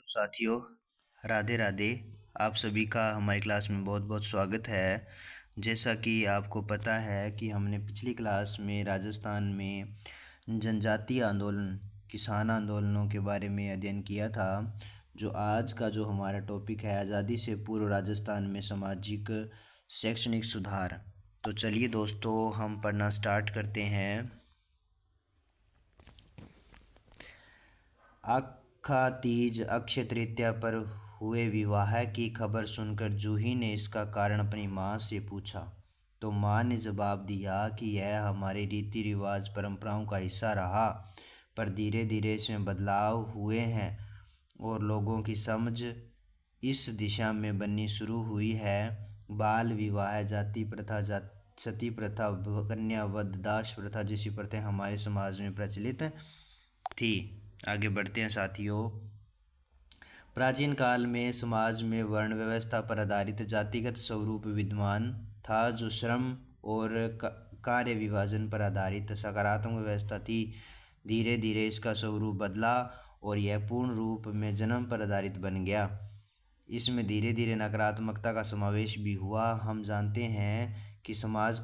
साथियों, राधे राधे। आप सभी का हमारी क्लास में बहुत बहुत स्वागत है। जैसा कि आपको पता है कि हमने पिछली क्लास में राजस्थान में जनजातीय आंदोलन, किसान आंदोलनों के बारे में अध्ययन किया था। जो आज का जो हमारा टॉपिक है, आज़ादी से पूर्व राजस्थान में सामाजिक शैक्षणिक सुधार। तो चलिए दोस्तों, हम पढ़ना स्टार्ट करते हैं। अक्खा तीज अक्षय तृतीया पर हुए विवाह की खबर सुनकर जूही ने इसका कारण अपनी माँ से पूछा, तो माँ ने जवाब दिया कि यह हमारे रीति रिवाज परंपराओं का हिस्सा रहा, पर धीरे धीरे इसमें बदलाव हुए हैं और लोगों की समझ इस दिशा में बननी शुरू हुई है। बाल विवाह, जाति प्रथा, सती प्रथा, कन्या वध, दास प्रथा जैसी प्रथाएं हमारे समाज में प्रचलित थी। आगे बढ़ते हैं साथियों। प्राचीन काल में समाज में वर्ण व्यवस्था पर आधारित जातिगत स्वरूप विद्यमान था, जो श्रम और कार्य विभाजन पर आधारित सकारात्मक व्यवस्था थी। धीरे धीरे इसका स्वरूप बदला और यह पूर्ण रूप में जन्म पर आधारित बन गया। इसमें धीरे धीरे नकारात्मकता का समावेश भी हुआ। हम जानते हैं कि समाज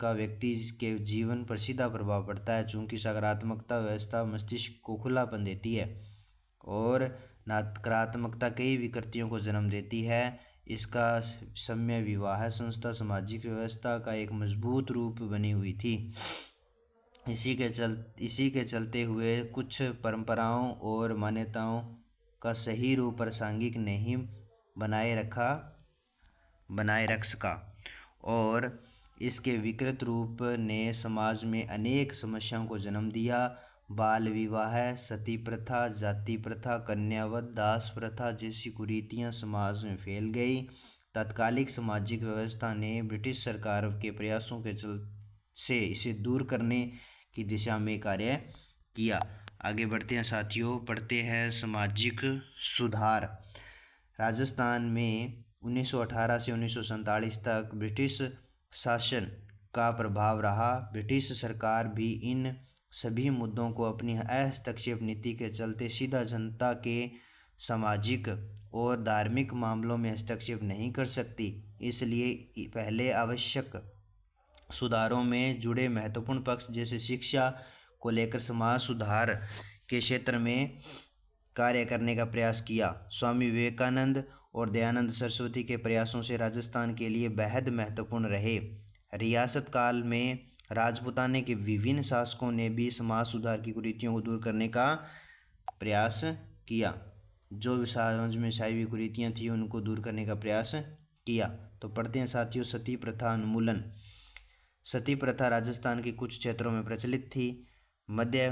का व्यक्ति के जीवन पर सीधा प्रभाव पड़ता है, चूँकि सकारात्मकता व्यवस्था मस्तिष्क को खुलापन देती है और नकारात्मकता कई विकृतियों को जन्म देती है। इसका सम्य विवाह संस्था सामाजिक व्यवस्था का एक मजबूत रूप बनी हुई थी। इसी के चलते हुए कुछ परंपराओं और मान्यताओं का सही रूप प्रासंगिक नहीं बनाए रख सका और इसके विकृत रूप ने समाज में अनेक समस्याओं को जन्म दिया। बाल विवाह, सती प्रथा, जाति प्रथा, कन्यावध, दास प्रथा जैसी कुरीतियां समाज में फैल गई। तत्कालिक सामाजिक व्यवस्था ने ब्रिटिश सरकार के प्रयासों से इसे दूर करने की दिशा में कार्य किया। आगे बढ़ते हैं साथियों, पढ़ते हैं सामाजिक सुधार। राजस्थान में 1918 से 1947 तक ब्रिटिश शासन का प्रभाव रहा। ब्रिटिश सरकार भी इन सभी मुद्दों को अपनी हस्तक्षेप नीति के चलते सीधा जनता के सामाजिक और धार्मिक मामलों में हस्तक्षेप नहीं कर सकती। इसलिए पहले आवश्यक सुधारों में जुड़े महत्वपूर्ण पक्ष जैसे शिक्षा को लेकर समाज सुधार के क्षेत्र में कार्य करने का प्रयास किया। स्वामी विवेकानंद और दयानंद सरस्वती के प्रयासों से राजस्थान के लिए बेहद महत्वपूर्ण रहे। रियासत काल में राजपूताने के विभिन्न शासकों ने भी समाज सुधार की कुरीतियों को दूर करने का प्रयास किया। जो समाज में शैवी कुरीतियाँ थी उनको दूर करने का प्रयास किया। तो पढ़ते हैं साथियों, सती प्रथा उन्मूलन। सती प्रथा राजस्थान के कुछ क्षेत्रों में प्रचलित थी। मध्य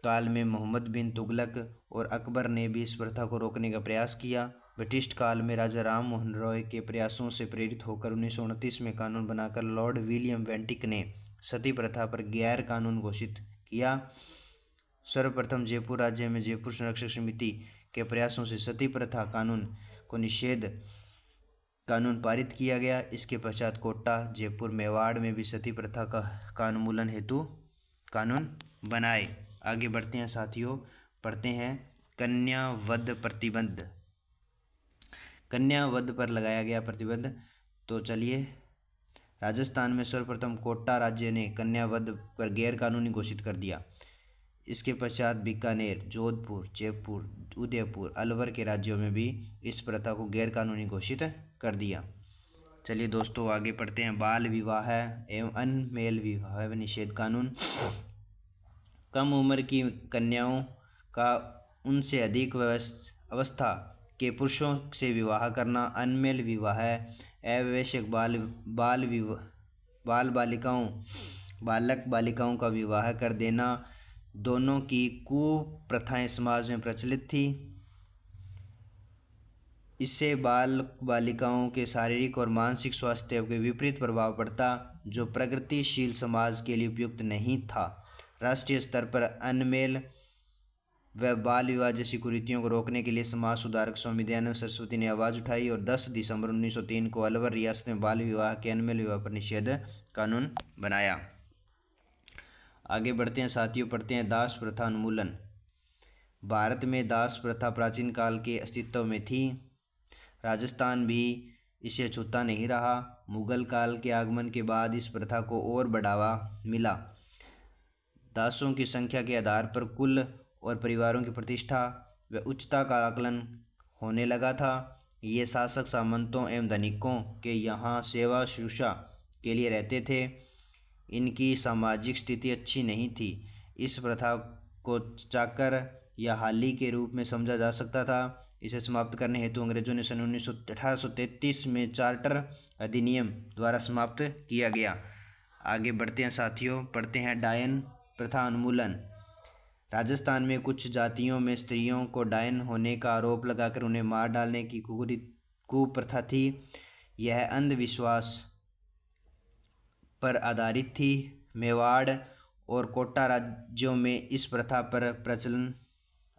काल में मोहम्मद बिन तुगलक और अकबर ने भी इस प्रथा को रोकने का प्रयास किया। ब्रिटिश काल में राजा राम मोहन रॉय के प्रयासों से प्रेरित होकर 1929 में कानून बनाकर लॉर्ड विलियम बेंटिक ने सती प्रथा पर गैर कानून घोषित किया। सर्वप्रथम जयपुर राज्य में जयपुर संरक्षक समिति के प्रयासों से सती प्रथा कानून पारित किया गया। इसके पश्चात कोटा, जयपुर, मेवाड़ में भी सती प्रथा का उन्मूलन हेतु कानून बनाए। आगे बढ़ते हैं साथियों, पढ़ते हैं कन्या वध प्रतिबंध। कन्या वध पर लगाया गया प्रतिबंध। तो चलिए, राजस्थान में सर्वप्रथम कोटा राज्य ने कन्या वध पर गैर कानूनी घोषित कर दिया। इसके पश्चात बीकानेर, जोधपुर, जयपुर, उदयपुर, अलवर के राज्यों में भी इस प्रथा को गैर कानूनी घोषित कर दिया। चलिए दोस्तों, आगे पढ़ते हैं बाल विवाह एवं अनमेल विवाह निषेध कानून। कम उम्र की कन्याओं का उनसे अधिक अवस्था के पुरुषों से विवाह करना, अनमेल विवाह, अवैश्यक बालक बालिकाओं का विवाह कर देना, दोनों की कुप्रथाएं समाज में प्रचलित थी। इससे बाल बालिकाओं के शारीरिक और मानसिक स्वास्थ्य के विपरीत प्रभाव पड़ता, जो प्रगतिशील समाज के लिए उपयुक्त नहीं था। राष्ट्रीय स्तर पर अनमेल व बाल विवाह जैसी कुरीतियों को रोकने के लिए समाज सुधारक स्वामी दयानंद सरस्वती ने आवाज़ उठाई और 10 दिसंबर 1903 को अलवर रियासत में बाल विवाह के अनमेल विवाह पर निषेध कानून बनाया। आगे बढ़ते हैं साथियों, पढ़ते हैं दास प्रथा उन्मूलन। भारत में दास प्रथा प्राचीन काल के अस्तित्व में थी। राजस्थान भी इसे छूता नहीं रहा। मुगल काल के आगमन के बाद इस प्रथा को और बढ़ावा मिला। दासों की संख्या के आधार पर कुल और परिवारों की प्रतिष्ठा व उच्चता का आकलन होने लगा था। ये शासक सामंतों एवं धनिकों के यहाँ सेवा शुश्रूषा के लिए रहते थे। इनकी सामाजिक स्थिति अच्छी नहीं थी। इस प्रथा को चाकर या हाली के रूप में समझा जा सकता था। इसे समाप्त करने हेतु अंग्रेजों ने सन 1833 में चार्टर अधिनियम द्वारा समाप्त किया गया। आगे बढ़ते हैं साथियों, पढ़ते हैं डायन प्रथा उन्मूलन। राजस्थान में कुछ जातियों में स्त्रियों को डायन होने का आरोप लगाकर उन्हें मार डालने की कुप्रथा थी। यह अंधविश्वास पर आधारित थी। मेवाड़ और कोटा राज्यों में इस प्रथा पर प्रचलन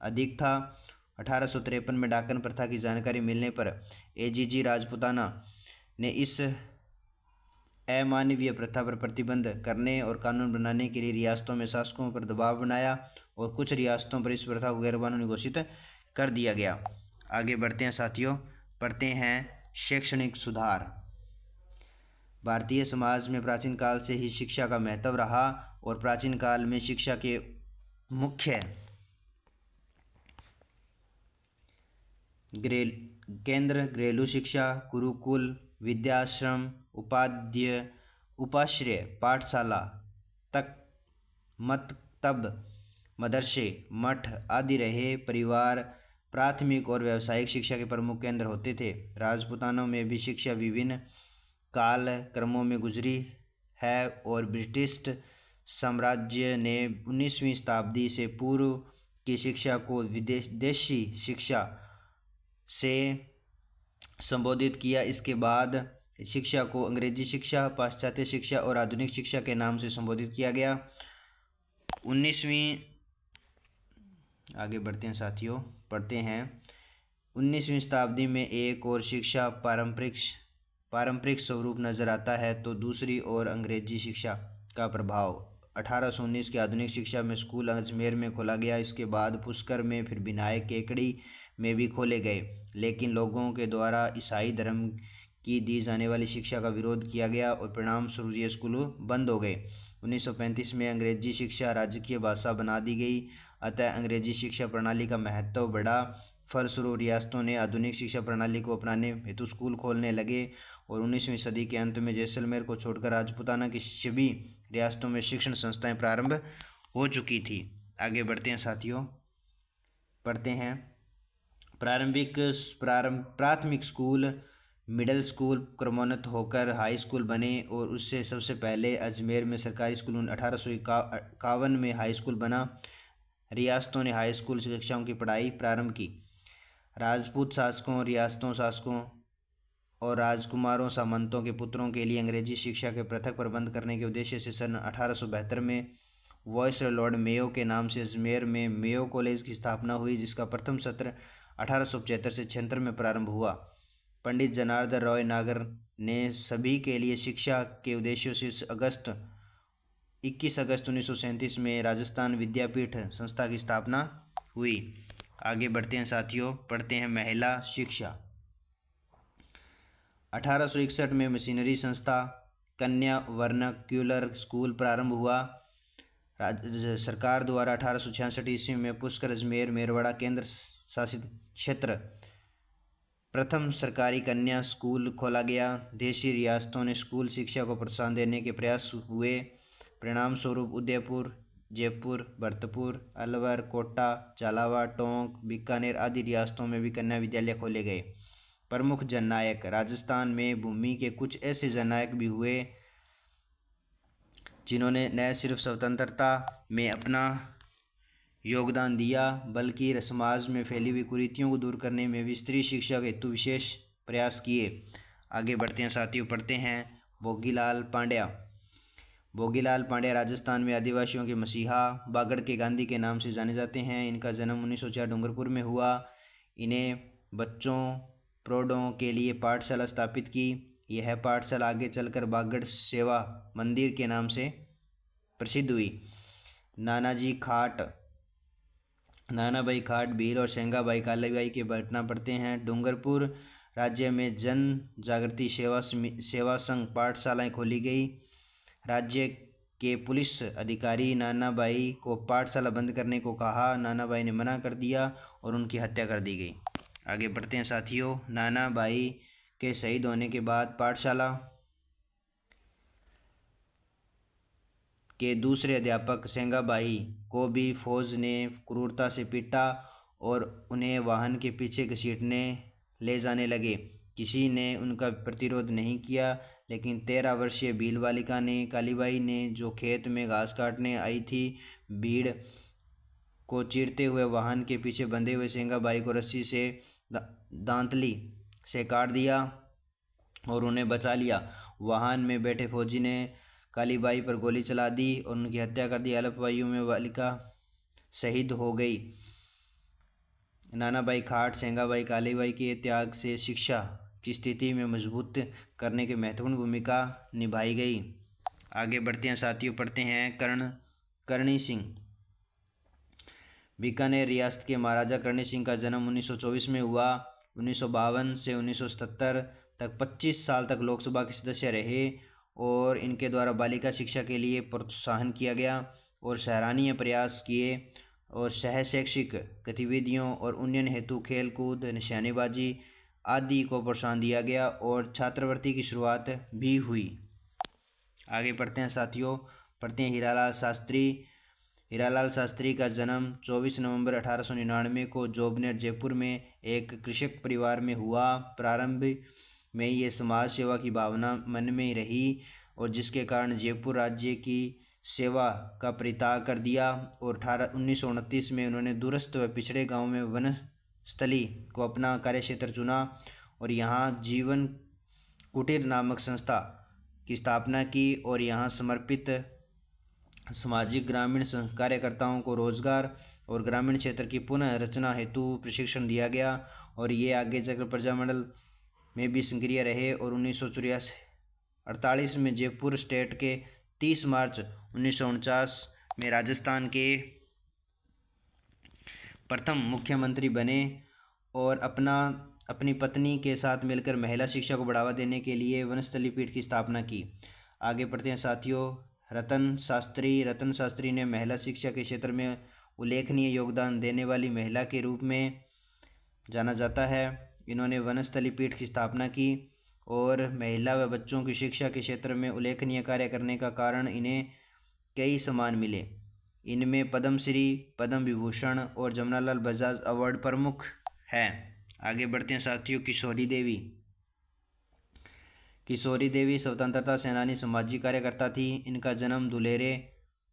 अधिक था। 1853 में डाकन प्रथा की जानकारी मिलने पर एजीजी राजपुताना ने इस अमानवीय प्रथा पर प्रतिबंध करने और कानून बनाने के लिए रियासतों में शासकों पर दबाव बनाया और कुछ रियासतों पर इस प्रथा को गैरकानूनी घोषित कर दिया गया। आगे बढ़ते हैं साथियों, पढ़ते हैं शैक्षणिक सुधार। भारतीय समाज में प्राचीन काल से ही शिक्षा का महत्व रहा और प्राचीन काल में शिक्षा के मुख्य केंद्र घरेलू शिक्षा, गुरुकुल, विद्याश्रम, उपाश्रय पाठशाला, तक मकतब, मदरसे, मठ आदि रहे। परिवार प्राथमिक और व्यावसायिक शिक्षा के प्रमुख केंद्र होते थे। राजपूतानों में भी शिक्षा विभिन्न काल क्रमों में गुजरी है और ब्रिटिश साम्राज्य ने 19वीं शताब्दी से पूर्व की शिक्षा को विदेशी शिक्षा से संबोधित किया। इसके बाद शिक्षा को अंग्रेजी शिक्षा, पाश्चात्य शिक्षा और आधुनिक शिक्षा के नाम से संबोधित किया गया। 19वीं आगे बढ़ते हैं साथियों, पढ़ते हैं 19वीं शताब्दी में एक और शिक्षा पारंपरिक स्वरूप नज़र आता है तो दूसरी ओर अंग्रेजी शिक्षा का प्रभाव। 1819 की आधुनिक शिक्षा में स्कूल अजमेर में खोला गया। इसके बाद पुष्कर में, फिर विनायक केकड़ी में भी खोले गए, लेकिन लोगों के द्वारा ईसाई धर्म की दी जाने वाली शिक्षा का विरोध किया गया और परिणाम स्वरूप ये स्कूल बंद हो गए। 1935 में अंग्रेजी शिक्षा राजकीय भाषा बना दी गई, अतः अंग्रेजी शिक्षा प्रणाली का महत्व बढ़ा। फलस्वरूप रियासतों ने आधुनिक शिक्षा प्रणाली को अपनाने हेतु स्कूल खोलने लगे और 19वीं सदी के अंत में जैसलमेर को छोड़कर राजपूताना की सभी रियासतों में शिक्षण संस्थाएं प्रारंभ हो चुकी थी। आगे बढ़ते हैं साथियों, पढ़ते हैं प्राथमिक स्कूल, मिडिल स्कूल क्रमोन्नत होकर हाई स्कूल बने और उससे सबसे पहले अजमेर में सरकारी स्कूल 1851 में हाई स्कूल बना। रियासतों ने हाई स्कूल शिक्षाओं की पढ़ाई प्रारंभ की। राजपूत शासकों, रियासतों शासकों और राजकुमारों सामंतों के पुत्रों के लिए अंग्रेजी शिक्षा के पृथक प्रबंध करने के उद्देश्य से सन 1872 में वायसरॉय लॉर्ड मेयो के नाम से अजमेर में मेयो कॉलेज की स्थापना हुई, जिसका प्रथम सत्र 1875 से 76 में प्रारंभ हुआ। पंडित जनार्दन रॉय नागर ने सभी के लिए शिक्षा के उद्देश्यों से 21 अगस्त 1937 में राजस्थान विद्यापीठ संस्था की स्थापना हुई। आगे बढ़ते हैं साथियों, पढ़ते हैं महिला शिक्षा। 1861 में मिशनरी संस्था कन्या वर्नाक्यूलर स्कूल प्रारंभ हुआ। सरकार द्वारा 1866 ईस्वी में पुष्कर, अजमेर, मेरवाड़ा केंद्र शासित क्षेत्र प्रथम सरकारी कन्या स्कूल खोला गया। देशी रियासतों ने स्कूल शिक्षा को प्रोत्साहन देने के प्रयास हुए। परिणाम स्वरूप उदयपुर, जयपुर, भरतपुर, अलवर, कोटा, झालावाड़, टोंक, बीकानेर आदि रियासतों में भी कन्या विद्यालय खोले गए। प्रमुख जननायक। राजस्थान में भूमि के कुछ ऐसे जननायक भी हुए जिन्होंने न सिर्फ स्वतंत्रता में अपना योगदान दिया बल्कि समाज में फैली हुई कुरीतियों को दूर करने में भी स्त्री शिक्षा हेतु विशेष प्रयास किए। आगे बढ़ते हैं साथियों, पढ़ते हैं भोगीलाल पांड्या। भोगीलाल पांड्या राजस्थान में आदिवासियों के मसीहा, बागड़ के गांधी के नाम से जाने जाते हैं। इनका जन्म 1904 डूंगरपुर में हुआ। इन्हें बच्चों प्रौढ़ों के लिए पाठशाला स्थापित की। यह पाठशाला आगे चलकर बागड़ सेवा मंदिर के नाम से प्रसिद्ध हुई। नानाजी खाट नानाभाई खाट भील और सेंगाबाई कालीबाई के घटना पढ़ते हैं। डूंगरपुर राज्य में जन जागृति सेवा संघ पाठशालाएं खोली गई। राज्य के पुलिस अधिकारी नानाभाई को पाठशाला बंद करने को कहा, नानाभाई ने मना कर दिया और उनकी हत्या कर दी गई। आगे बढ़ते हैं साथियों। नानाभाई के शहीद होने के बाद पाठशाला के दूसरे अध्यापक सेंगाबाई को भी फौज ने क्रूरता से पीटा और उन्हें वाहन के पीछे घसीटने ले जाने लगे। किसी ने उनका प्रतिरोध नहीं किया, लेकिन 13 वर्षीय भील बालिका ने कालीबाई ने जो खेत में घास काटने आई थी, भीड़ को चीरते हुए वाहन के पीछे बंधे हुए सेंगाबाई को रस्सी से दांतली से काट दिया और उन्हें बचा लिया। वाहन में बैठे फौजी ने कालीबाई पर गोली चला दी और उनकी हत्या कर दी। अल्प आयु में बालिका शहीद हो गई। नानाभाई खाट सेंगाबाई कालीबाई के त्याग से शिक्षा की स्थिति में मजबूत करने की महत्वपूर्ण भूमिका निभाई गई। आगे बढ़ते हैं साथियों, पढ़ते हैं करणी सिंह। बीकानेर रियासत के महाराजा करणी सिंह का जन्म 1924 में हुआ। 1952 से 1977 तक 25 साल तक लोकसभा के सदस्य रहे और इनके द्वारा बालिका शिक्षा के लिए प्रोत्साहन किया गया और सराहनीय प्रयास किए और सह शैक्षिक गतिविधियों और उन्नयन हेतु खेल कूद, निशानेबाजी आदि को प्रोत्साहन दिया गया और छात्रवृत्ति की शुरुआत भी हुई। आगे पढ़ते हैं साथियों, पढ़ते हैं हीरालाल शास्त्री। हीरालाल शास्त्री का जन्म 24 नवंबर 1899 को जोबनेर जयपुर में एक कृषक परिवार में हुआ। प्रारंभ में ये समाज सेवा की भावना मन में रही और जिसके कारण जयपुर राज्य की सेवा का परित्याग कर दिया और 1929 में उन्होंने दूरस्थ व पिछड़े गांव में वनस्थली को अपना कार्यक्षेत्र चुना और यहाँ जीवन कुटीर नामक संस्था की स्थापना की और यहाँ समर्पित सामाजिक ग्रामीण कार्यकर्ताओं को रोजगार और ग्रामीण क्षेत्र की पुनः रचना हेतु प्रशिक्षण दिया गया और ये आगे चलकर प्रजामंडल में भी सक्रिय रहे और 1948 में जयपुर स्टेट के 30 मार्च 1949 में राजस्थान के प्रथम मुख्यमंत्री बने और अपनी पत्नी के साथ मिलकर महिला शिक्षा को बढ़ावा देने के लिए वनस्थली पीठ की स्थापना की। आगे पढ़ते हैं साथियों, रतन शास्त्री ने महिला शिक्षा के क्षेत्र में उल्लेखनीय योगदान देने वाली महिला के रूप में जाना जाता है। इन्होंने वनस्थली पीठ की स्थापना की और महिला व बच्चों की शिक्षा के क्षेत्र में उल्लेखनीय कार्य करने का कारण इन्हें कई सम्मान मिले। इनमें पद्मश्री, पद्म विभूषण और जमनालाल बजाज अवार्ड प्रमुख हैं। आगे बढ़ते हैं साथियों, किशोरी देवी स्वतंत्रता सेनानी, सामाजिक कार्यकर्ता थी। इनका जन्म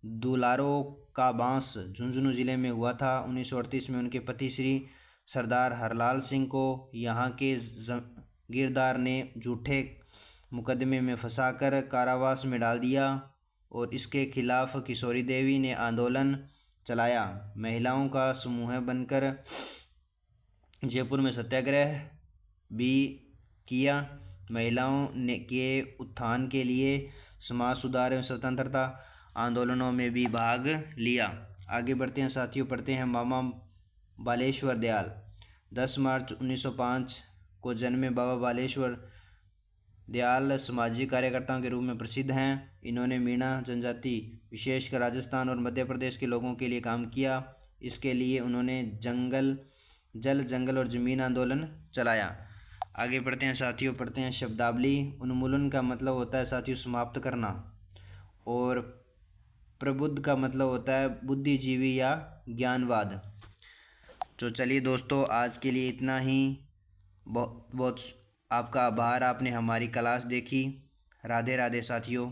दुलारो का बांस झुंझुनू जिले में हुआ था। 1938 में उनके पति श्री सरदार हरलाल सिंह को यहाँ के गिरदार ने झूठे मुकदमे में फंसाकर कारावास में डाल दिया और इसके खिलाफ किशोरी देवी ने आंदोलन चलाया। महिलाओं का समूह बनकर जयपुर में सत्याग्रह भी किया। महिलाओं के उत्थान के लिए समाज सुधार एवं स्वतंत्रता आंदोलनों में भी भाग लिया। आगे बढ़ते हैं साथियों, पढ़ते हैं मामा बालेश्वर दयाल। 10 मार्च 1905 को जन्मे बाबा बालेश्वर दयाल सामाजिक कार्यकर्ताओं के रूप में प्रसिद्ध हैं। इन्होंने मीणा जनजाति विशेषकर राजस्थान और मध्य प्रदेश के लोगों के लिए काम किया। इसके लिए उन्होंने जंगल और ज़मीन आंदोलन चलाया। आगे बढ़ते हैं साथियों, पढ़ते हैं शब्दावली। उन्मूलन का मतलब होता है साथियों समाप्त करना और प्रबुद्ध का मतलब होता है बुद्धिजीवी या ज्ञानवाद। तो चलिए दोस्तों, आज के लिए इतना ही। बहुत बहुत आपका आभार, आपने हमारी क्लास देखी। राधे राधे साथियों।